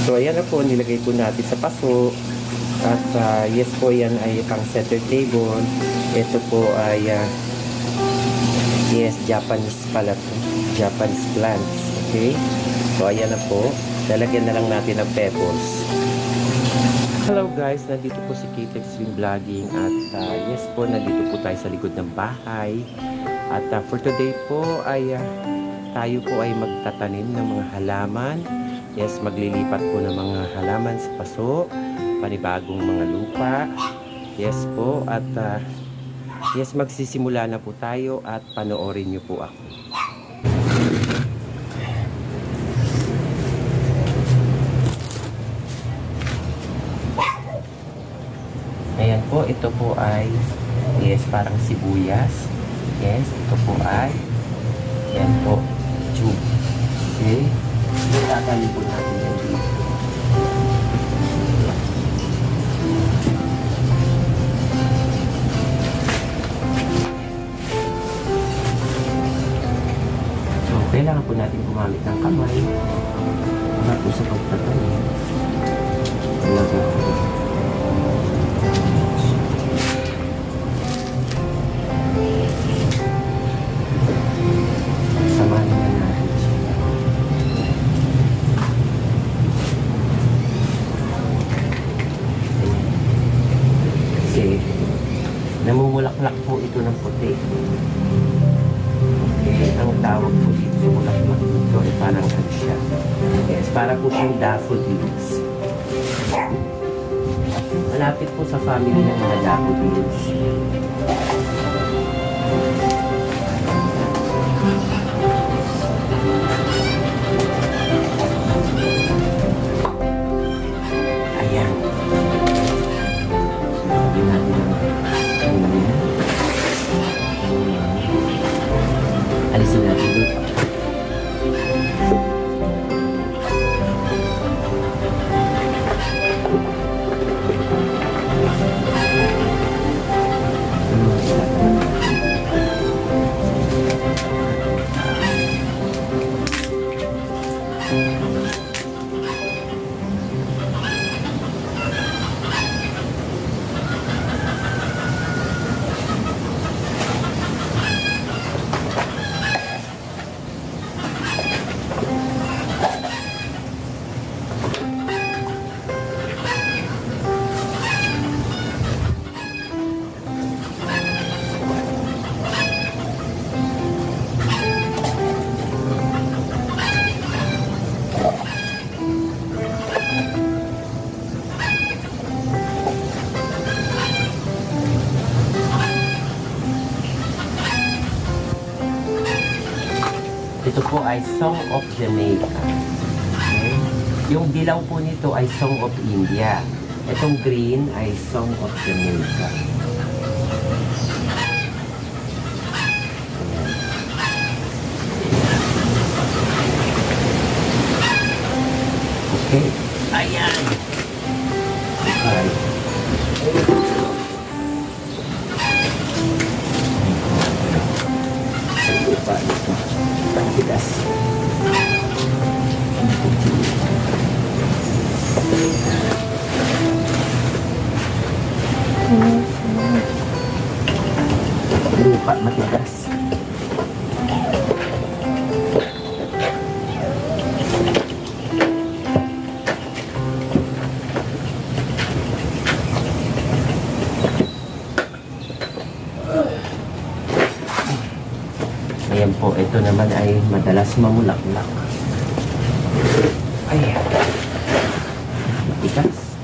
So ayan na po, nilagay po natin sa paso. At yes po, yan ay pang center table. Ito po ay yes, Japanese pala po. Japanese plants. Okay? So ayan na po. Lalagyan na lang natin ng pebbles. Hello guys, nandito po si Kate Extreme Vlogging. At yes po, nandito po tayo sa likod ng bahay. At for today po ay tayo po ay magtatanim ng mga halaman. Yes, maglilipat po ng mga halaman sa paso, panibagong mga lupa. Yes po, at yes, magsisimula na po tayo at panoorin niyo po ako. Ayan po, ito po ay yes, parang sibuyas. Yes, ito po ay yan po, tube. Okay? Tatali po natin yan dito. So, kailangan po natin gumamit ng kamay. Wala po sa pagtatanim. Wala po. Samahan na natin siya. Kasi namumulaklak po ito ng puti. Okay, ang tawag po dito sa mulaklak ito ay parang ano siya. Yes, para po siyang daffodils. Malapit po sa family ng mga daffodils. Alisin natin dito. Ito po ay Song of Jamaica. Okay? Yung dilaw po nito ay Song of India. Itong green ay Song of Jamaica. Okay. Ayan. Okay. Tigas. Lupa matigas. Ayan po, ito naman ay madalas mamulaklak. Ayan. Matigas.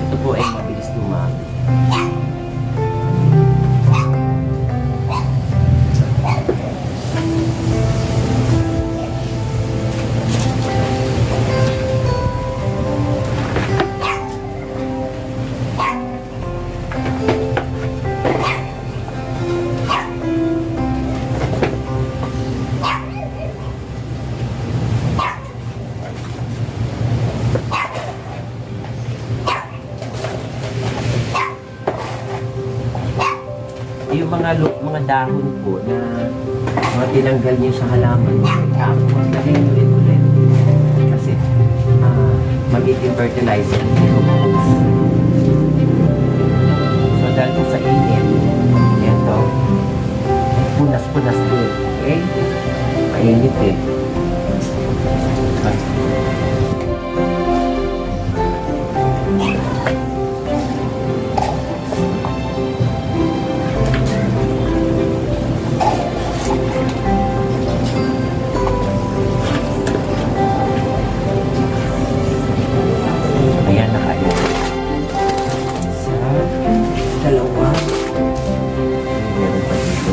Ito po ay mabilis dumami. yung mga dahon po na mga tinanggal niyo sa halaman niyo, tapos lagay niyo ulit. Kasi magiging fertilizer yung compost. So dahil po sa init, ito, punas-punas din. Okay? Mainit eh. Ayan na kayo. Sa dalawa. Meron pa dito.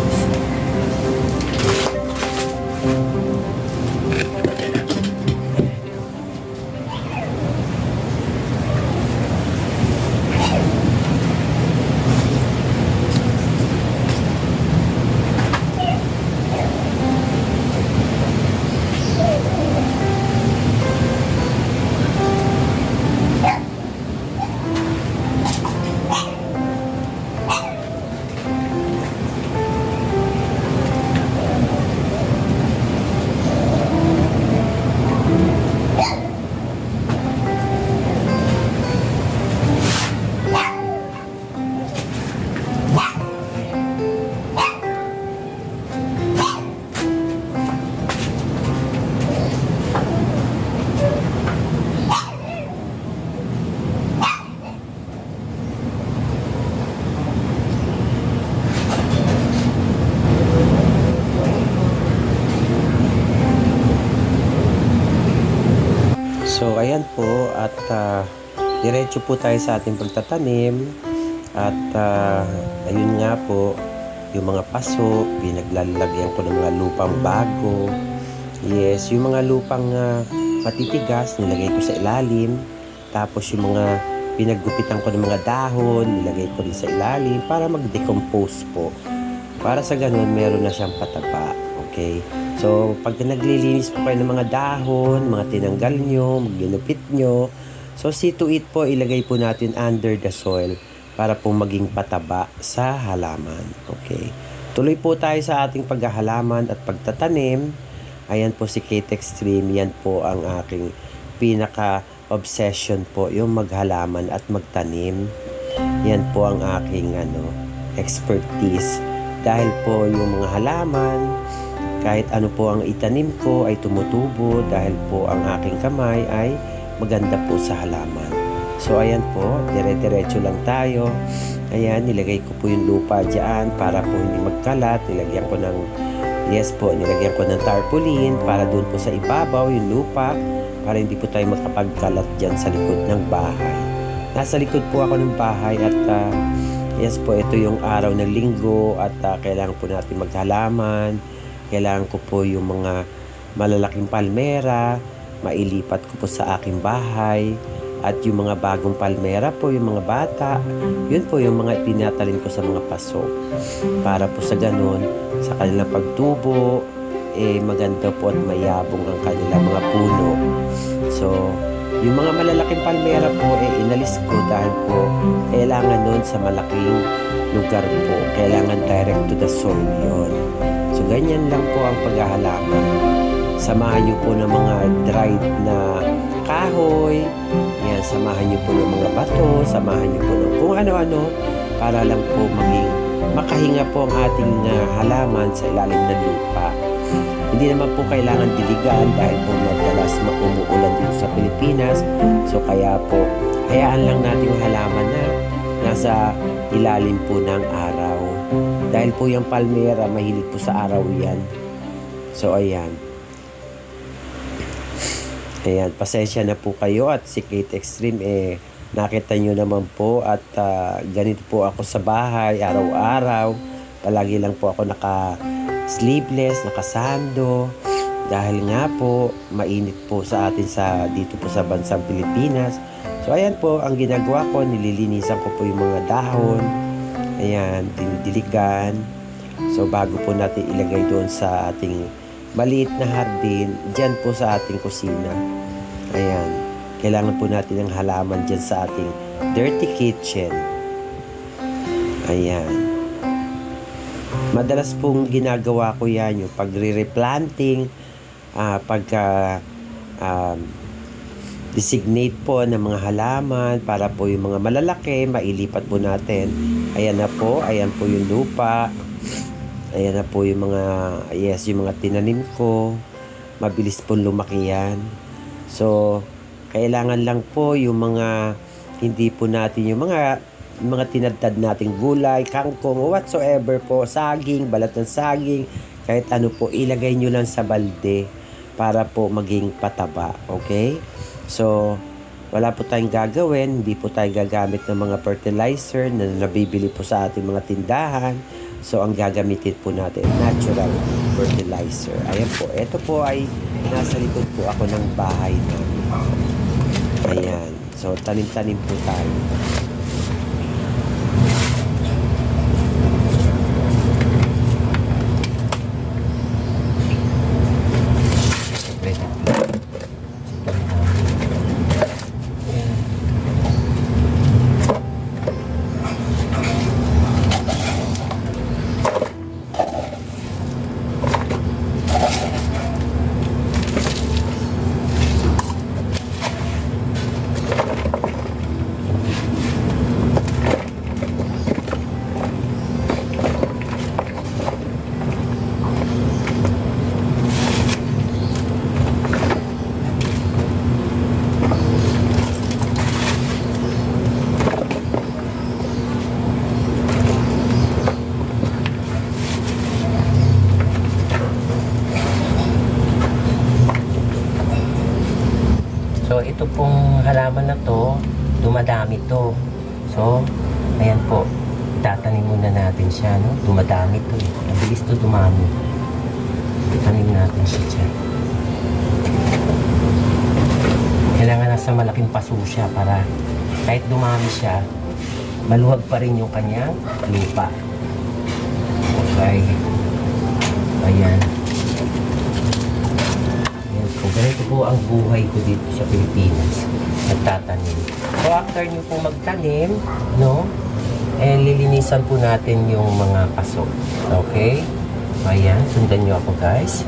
So ayan po at diretso po tayo sa ating pagtatanim at ayun nga po yung mga paso, pinaglalagyan ko ng mga lupang bago. Yes, yung mga lupang matitigas nilagay ko sa ilalim, tapos yung mga pinaggupitan ko ng mga dahon nilagay ko rin sa ilalim para mag-decompose po, para sa ganun meron na siyang pataba. Okay? So, pag naglilinis po kayo ng mga dahon, mga tinanggal nyo, ginupit nyo, so see to it po, ilagay po natin under the soil para po maging pataba sa halaman. Okay. Tuloy po tayo sa ating paghahalaman at pagtatanim. Ayan po si Kate Extreme, yan po ang aking pinaka-obsession po, yung maghalaman at magtanim. Yan po ang aking expertise. Dahil po yung mga halaman, kahit ano po ang itanim ko ay tumutubo dahil po ang aking kamay ay maganda po sa halaman. So ayan po, dire-diretso lang tayo. Ayan, nilagay ko po yung lupa dyan para po hindi magkalat. Nilagyan ko ng tarpaulin para doon po sa ibabaw yung lupa para hindi po tayo makapagkalat dyan sa likod ng bahay. Nasa likod po ako ng bahay at yes po, ito yung araw ng linggo at kailangan po natin maghalaman. Kailangan ko po yung mga malalaking palmera, mailipat ko po sa aking bahay. At yung mga bagong palmera po, yung mga bata, yun po yung mga pinatalin ko sa mga paso. Para po sa ganun, sa kanilang pagtubo, maganda po at mayabong ang kanilang mga puno. So, yung mga malalaking palmera po, inalis ko dahil po kailangan nun sa malaking lugar po. Kailangan direct to the soil yun. So, ganyan lang po ang paghahalaman. Samahan nyo po ng mga dried na kahoy. Yan, samahan nyo po ng mga bato. Samahan nyo po ng kung ano-ano para lang po maging makahinga po ang ating halaman sa ilalim ng lupa. Hindi naman po kailangan diligan dahil po madalas umuulan dito sa Pilipinas. So, kaya po, hayaan lang natin yung halaman na nasa ilalim po ng araw. Dahil po yung palmera, mahilig po sa araw yan. So, ayan. Ayan, pasensya na po kayo at si Kate Extreme, nakita nyo naman po at ganito po ako sa bahay, araw-araw. Palagi lang po ako naka-sleeveless, naka-sando. Dahil nga po, mainit po sa atin dito po sa bansang Pilipinas. So, ayan po, ang ginagawa ko, nililinisan ko po yung mga dahon. Ayan, dinidiligan. So, bago po natin ilagay doon sa ating maliit na hardin, dyan po sa ating kusina. Ayan, kailangan po natin ng halaman dyan sa ating dirty kitchen. Ayan. Madalas pong ginagawa ko yan, yung pagre-replanting, pagka designate po ng mga halaman para po yung mga malalaki, mailipat po natin. Ayan na po, ayan po yung lupa. Ayan na po yung mga, yung mga tinanim ko. Mabilis po lumaki yan. So, kailangan lang po yung mga, hindi po natin yung mga tinadtad nating gulay, kangkong, whatsoever po, saging, balat ng saging, kahit ano po, ilagay nyo lang sa balde para po maging pataba. Okay? So, wala po tayong gagawin, hindi po tayo gagamit ng mga fertilizer na nabibili po sa ating mga tindahan. So, ang gagamitin po natin, natural fertilizer. Ayan po, ito po ay nasa likod po ako ng bahay namin. Ayan, so tanim-tanim po tayo. So, ito pong halaman na to, dumadami to. So, ayan po, tatanim muna natin siya, no? Dumadami to eh. Ang bilis to dumami. Tanim natin siya dyan. Kailangan nasa malaking paso siya para kahit dumami siya, maluwag pa rin yung kanyang lupa. Okay. Ayan. So, ganito po ang buhay ko dito sa Pilipinas. Nagtatanim. So, after nyo po magtanim, no, lilinisan po natin yung mga paso. Okay? Ayan, sundan nyo ako, guys.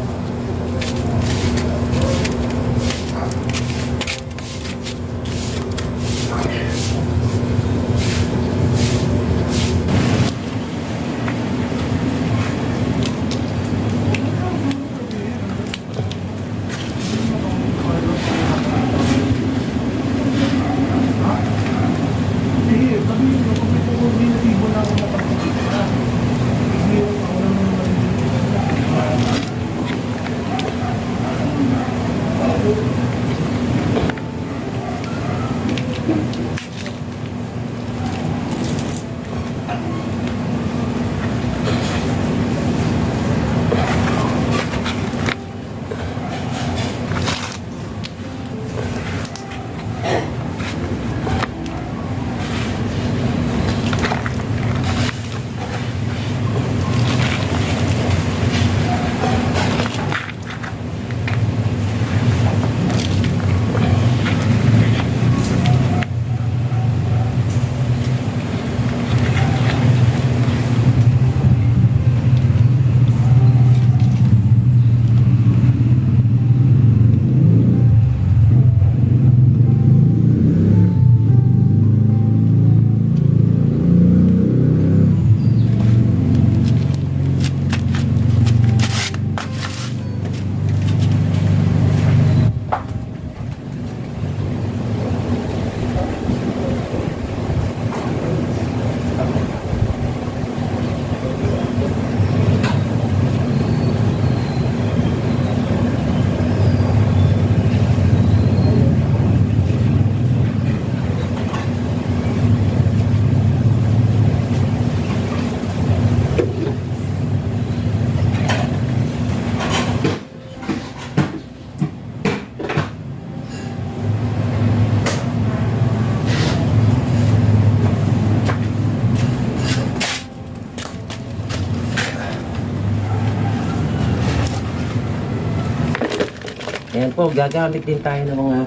Ayan po, gagamit din tayo ng mga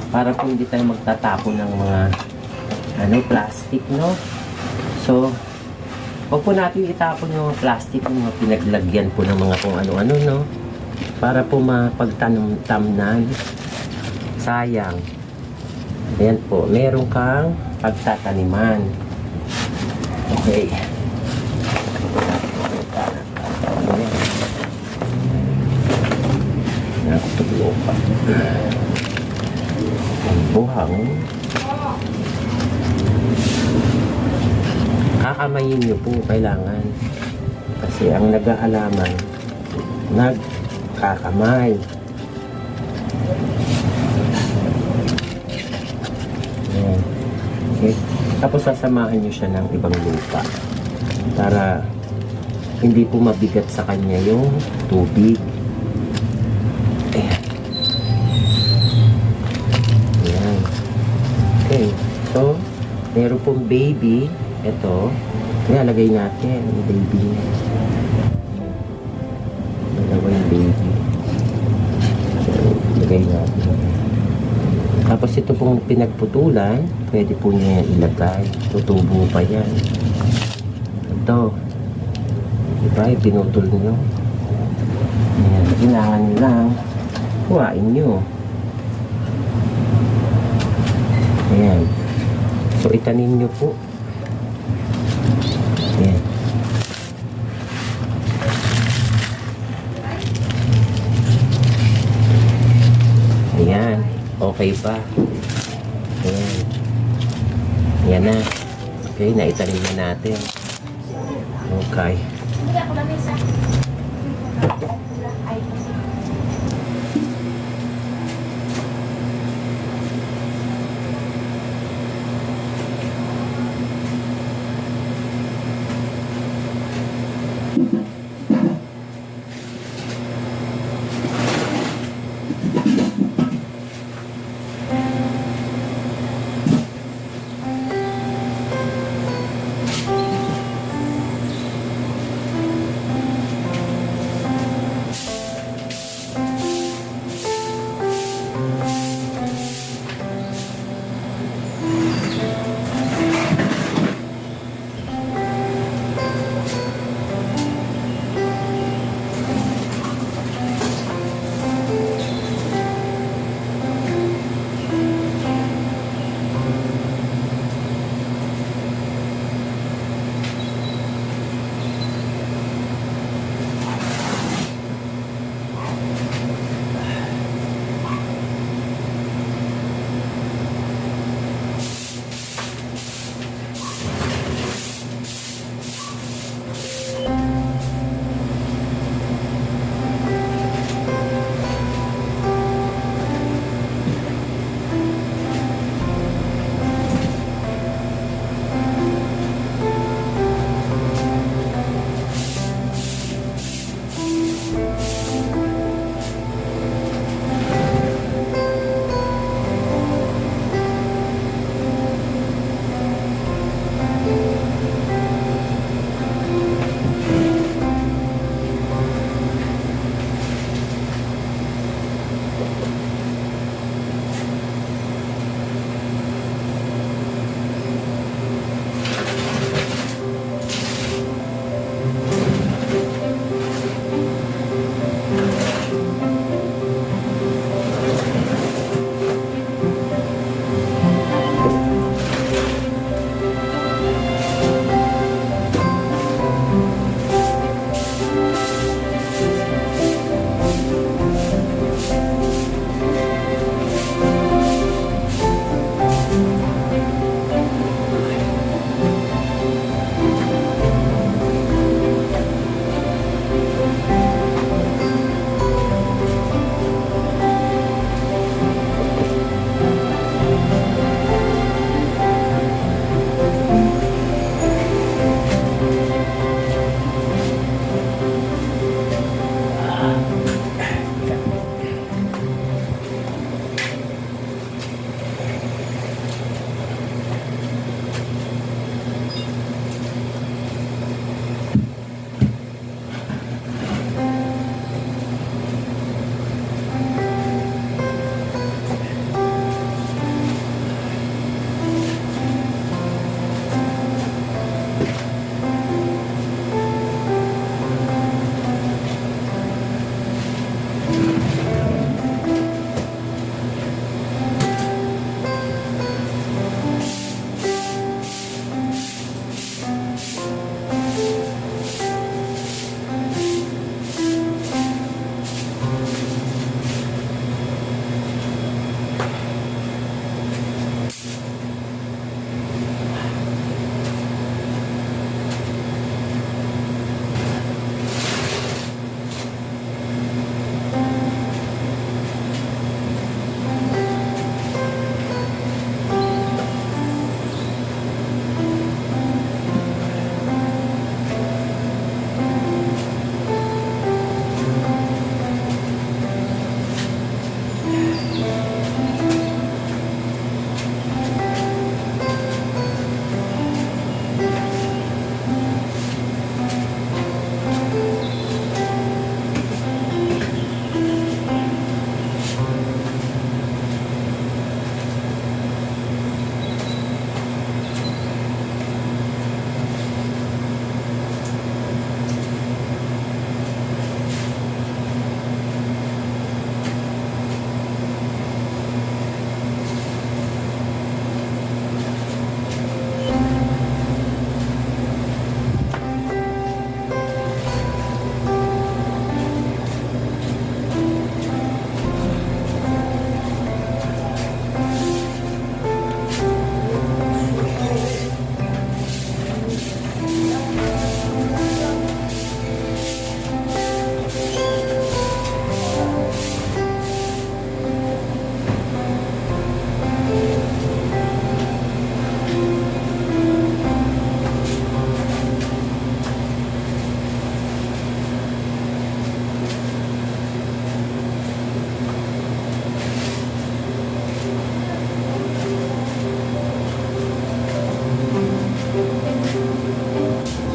para po hindi tayo magtatapon ng mga plastic, no? So, Huwag po natin itapon yung mga plastic, yung mga pinaglagyan po ng mga kung ano-ano, no? Para po mapagtamnan. Sayang. Ayan po, meron kang pagtataniman. Okay. Ayan. Natutulo pa. Buhang. Kakamayin nyo po kailangan. Kasi ang nag-aalaman, nagkakamay. Ayan. Okay. Tapos sasamahan nyo siya ng ibang lupa para hindi po mabigat sa kanya yung tubig. Ayan. Ayan. Okay. So, meron pong baby. Ito. Ilalagay natin yung baby niya. Dalawa yung baby. Ilagay natin. Tapos ito pong pinagputulan, pwede po niya ilagay. Tutubo pa yan. Ito. Diba? Pinutol nyo. Ayan. Kailangan nyo lang. Kuhain nyo. Ayan. So, itanim nyo po. Ayan. Ayan. Okay pa. Ayan. Ayan na. Okay, naitanim na natin. Okay.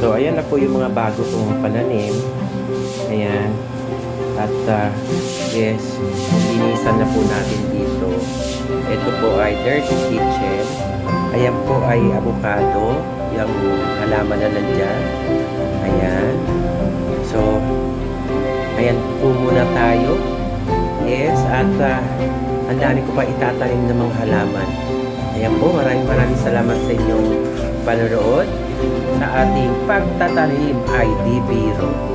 So, ayan na po yung mga bago kong pananim. Ayan. At, yes, linisan na po natin dito. Ito po ay dirty kitchen. Ayan po ay avocado. Yung halaman na nandyan. Ayan. So, ayan po muna tayo. Yes, at ang dami ko pa itatanim ng mga halaman. Ayan po, maraming salamat sa inyong panonood sa ating pagtatanim ay di biro.